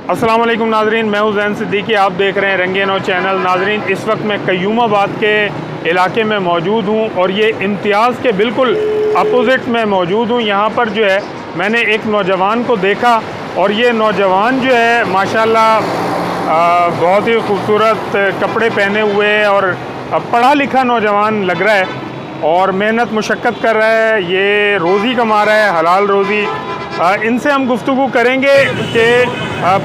अस्सलाम वालेकुम नाजरीन, मैं हूं ज़ैन सिद्दीकी। आप देख रहे हैं रंगे नौ चैनल। नाजरीन, इस वक्त मैं कयूमाबाद के इलाके में मौजूद हूं और ये इम्तियाज़ के बिल्कुल अपोज़िट में मौजूद हूं। यहाँ पर जो है मैंने एक नौजवान को देखा और ये नौजवान जो है माशाल्लाह बहुत ही खूबसूरत कपड़े पहने हुए और पढ़ा लिखा नौजवान लग रहा है और मेहनत मुशक्क़त कर रहा है। ये रोज़ी कमा रहा है, हलाल रोज़ी। इनसे हम गुफ्तगू करेंगे कि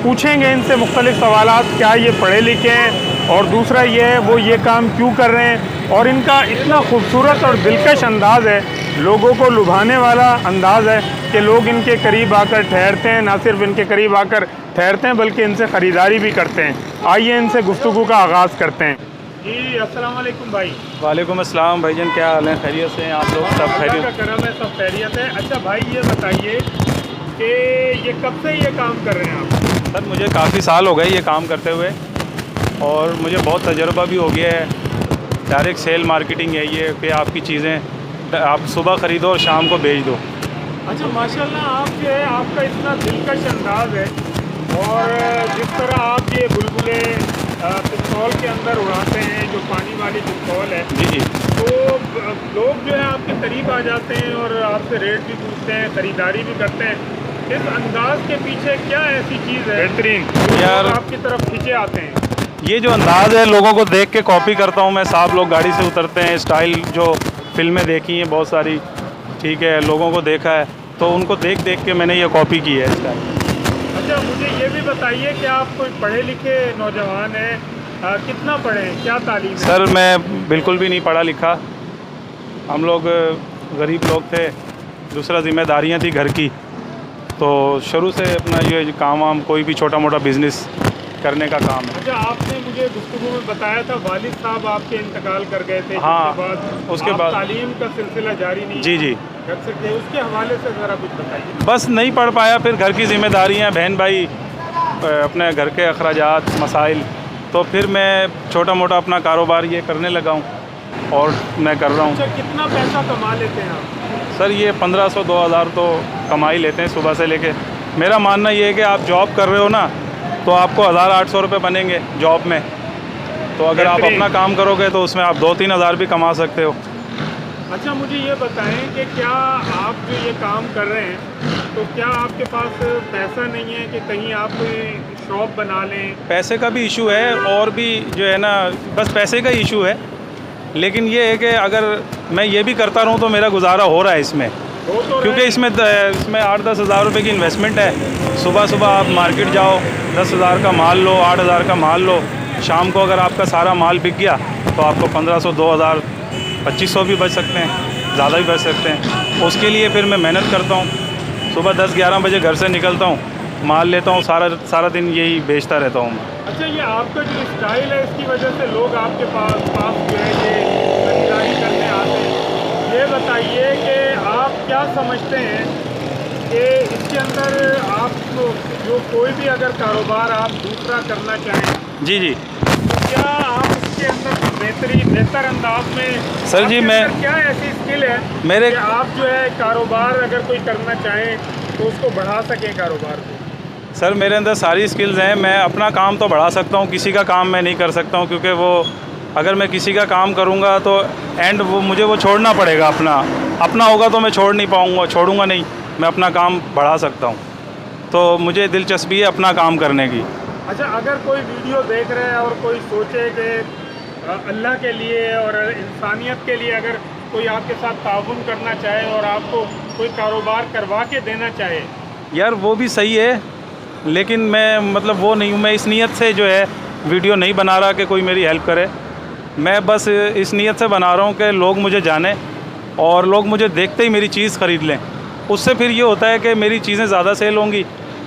पूछेंगे इनसे मुख्तलिफ़ सवालात, क्या ये पढ़े लिखे हैं और दूसरा ये है वो ये काम क्यों कर रहे हैं। और इनका इतना खूबसूरत और दिलकश अंदाज़ है, लोगों को लुभाने वाला अंदाज़ है कि लोग इनके करीब आकर ठहरते हैं। ना सिर्फ इनके करीब आकर ठहरते हैं बल्कि इनसे ख़रीदारी भी करते हैं। आइए इनसे गुफ्तगू का आगाज़ करते हैं। जी अस्सलाम वालेकुम भाई। वालेकुम अस्सलाम भाईजान, क्या हाल है? खैरियत से हैं आप लोग? सब खैरियत का करम है, सब खैरियत है। अच्छा भाई, ये बताइए कि ये कब से ये काम कर रहे हैं आप? सर मुझे काफ़ी साल हो गए ये काम करते हुए और मुझे बहुत तजुर्बा भी हो गया है। डायरेक्ट सेल मार्केटिंग है ये कि आपकी चीज़ें आप सुबह ख़रीदो और शाम को बेच दो। अच्छा माशाल्लाह, आप जो है आपका इतना दिलकश अंदाज़ है और जिस तरह आप ये बुलबुले पिस्तौल के अंदर उड़ाते हैं, जो पानी वाली पिस्तौल है, जी जी। तो लोग जो है आपके करीब आ जाते हैं और आपसे रेट भी पूछते हैं, ख़रीदारी भी करते हैं। इस अंदाज़ के पीछे क्या ऐसी चीज़ है बेहतरीन यार आपकी तरफ खींचे आते हैं? ये जो अंदाज़ है लोगों को देख के कॉपी करता हूँ मैं। साहब लोग गाड़ी से उतरते हैं, स्टाइल जो फिल्में देखी हैं बहुत सारी, ठीक है, लोगों को देखा है तो उनको देख देख के मैंने ये कॉपी की है स्टाइल। अच्छा मुझे ये भी बताइए कि आप कोई पढ़े लिखे नौजवान हैं, कितना पढ़े हैं, क्या तालीम है? सर मैं बिल्कुल भी नहीं पढ़ा लिखा। हम लोग गरीब लोग थे, दूसरा जिम्मेदारियां थी घर की, तो शुरू से अपना ये काम वाम कोई भी छोटा मोटा बिज़नेस करने का काम है। अच्छा, आपने मुझे गुफ्तगू में बताया था वालिद साहब आपके इंतकाल कर गए थे। हाँ, उसके बाद तालीम का सिलसिला जारी नहीं जी जी कर सकते, उसके हवाले से ज़रा कुछ बताइए। बस नहीं पढ़ पाया, फिर घर की जिम्मेदारियां, बहन भाई, अपने घर के अखराजात मसाइल, तो फिर मैं छोटा मोटा अपना कारोबार ये करने लगा हूँ और मैं कर रहा हूँ। अच्छा, कितना पैसा कमा लेते हैं आप? सर ये 1500-2000 तो कमा ही लेते हैं सुबह से लेके। मेरा मानना ये है कि आप जॉब कर रहे हो ना तो आपको 1800 रुपये बनेंगे जॉब में, तो अगर आप अपना काम करोगे तो उसमें आप 2-3 हज़ार भी कमा सकते हो। अच्छा मुझे ये बताएं कि क्या आप जो ये काम कर रहे हैं तो क्या आपके पास पैसा नहीं है कि कहीं आप कोई शॉप बना लें? पैसे का भी इशू है और भी जो है ना, बस पैसे का इशू है। लेकिन ये है कि अगर मैं ये भी करता रहूँ तो मेरा गुजारा हो रहा है इसमें, क्योंकि इसमें 8-10 हज़ार रुपये की इन्वेस्टमेंट है। सुबह सुबह आप मार्केट जाओ, 10 हज़ार का माल लो, 8 हज़ार का माल लो, शाम को अगर आपका सारा माल बिक गया तो आपको 1500, 2000, 2500 भी बच सकते हैं, ज़्यादा भी बच सकते हैं। उसके लिए फिर मैं मेहनत करता हूँ, सुबह 10-11 बजे घर से निकलता हूँ, माल लेता हूँ, सारा दिन यही बेचता रहता हूँ मैं। अच्छा, ये आपका जो स्टाइल है इसकी वजह से लोग आपके पास जो है ये खरीदारी करने आते हैं। ये बताइए कि आप क्या समझते हैं कि इसके अंदर आपको जो कोई भी अगर कारोबार आप दूसरा करना चाहें जी जी, तो क्या आप इसके अंदर बेहतर अंदाज में सर जी मैं क्या ऐसी स्किल है मेरे कि आप जो है कारोबार अगर कोई करना चाहें तो उसको बढ़ा सकें कारोबार को? सर मेरे अंदर सारी स्किल्स हैं। मैं अपना काम तो बढ़ा सकता हूँ, किसी का काम मैं नहीं कर सकता हूँ, क्योंकि वो अगर मैं किसी का काम करूँगा तो मुझे वो छोड़ना पड़ेगा। अपना होगा तो मैं छोड़ूंगा नहीं। मैं अपना काम बढ़ा सकता हूँ, तो मुझे दिलचस्पी है अपना काम करने की। अच्छा, अगर कोई वीडियो देख रहे हैं और कोई सोचे कि अल्लाह के लिए और इंसानियत के लिए अगर कोई आपके साथ ताउन करना चाहे और आपको कोई कारोबार करवा के देना चाहे? यार वो भी सही है, लेकिन मैं मतलब वो नहीं हूँ। मैं इस नीयत से जो है वीडियो नहीं बना रहा कि कोई मेरी हेल्प करे। मैं बस इस नीयत से बना रहा हूँ कि लोग मुझे जानें और लोग मुझे देखते ही मेरी चीज़ ख़रीद लें। उससे फिर ये होता है कि मेरी चीज़ें ज़्यादा सेल होंगी,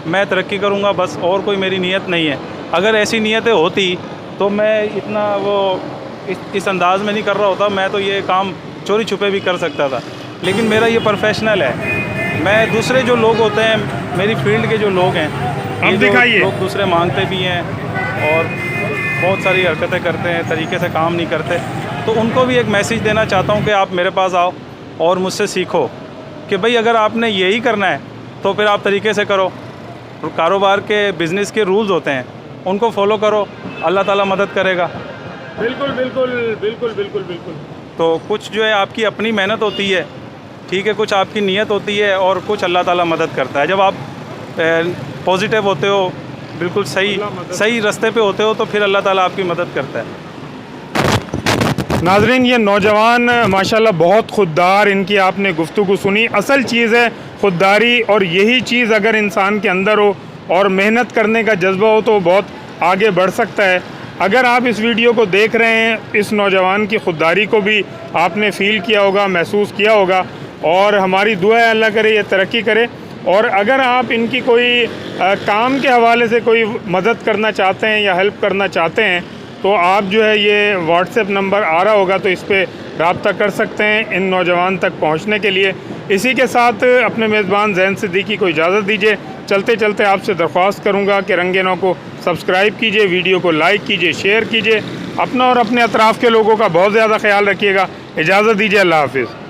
मैं तरक्की करूँगा, बस। और कोई मेरी नीयत नहीं है। अगर ऐसी नीयतें होती तो मैं इतना इस अंदाज़ में नहीं कर रहा होता। मैं तो ये काम चोरी छुपे भी कर सकता था, लेकिन मेरा ये प्रोफेशनल है। मैं दूसरे जो लोग होते हैं मेरी फील्ड के जो लोग हैं, लोग दूसरे मांगते भी हैं और बहुत सारी हरकतें करते हैं, तरीके से काम नहीं करते, तो उनको भी एक मैसेज देना चाहता हूँ कि आप मेरे पास आओ और मुझसे सीखो कि भाई अगर आपने यही करना है तो फिर आप तरीके से करो। कारोबार के बिज़नेस के रूल्स होते हैं, उनको फॉलो करो, अल्लाह ताला मदद करेगा। बिल्कुल बिल्कुल बिल्कुल बिल्कुल बिल्कुल। तो कुछ जो है आपकी अपनी मेहनत होती है, ठीक है, कुछ आपकी नीयत होती है और कुछ अल्लाह ताला मदद करता है। जब आप पॉजिटिव होते हो, बिल्कुल सही रास्ते पे होते हो, तो फिर अल्लाह ताला आपकी मदद करता है। नाज़रीन, ये नौजवान माशाल्लाह बहुत खुददार, इनकी आपने गुफ्तगू सुनी। असल चीज़ है खुददारी, और यही चीज़ अगर इंसान के अंदर हो और मेहनत करने का जज्बा हो तो बहुत आगे बढ़ सकता है। अगर आप इस वीडियो को देख रहे हैं, इस नौजवान की खुददारी को भी आपने फ़ील किया होगा, महसूस किया होगा, और हमारी दुआ है अल्लाह करे ये तरक्की करे। और अगर आप इनकी कोई काम के हवाले से कोई मदद करना चाहते हैं या हेल्प करना चाहते हैं, तो आप जो है ये व्हाट्सएप नंबर आ रहा होगा, तो इस पर रब्ता कर सकते हैं इन नौजवान तक पहुंचने के लिए। इसी के साथ अपने मेज़बान ज़ैन सिद्दीकी को इजाज़त दीजिए। चलते चलते आपसे दरख्वास्त करूंगा कि रंगे नौ को सब्सक्राइब कीजिए, वीडियो को लाइक कीजिए, शेयर कीजिए। अपना और अपने अतराफ़ के लोगों का बहुत ज़्यादा ख्याल रखिएगा। इजाज़त दीजिए, अल्लाह हाफ़िज़।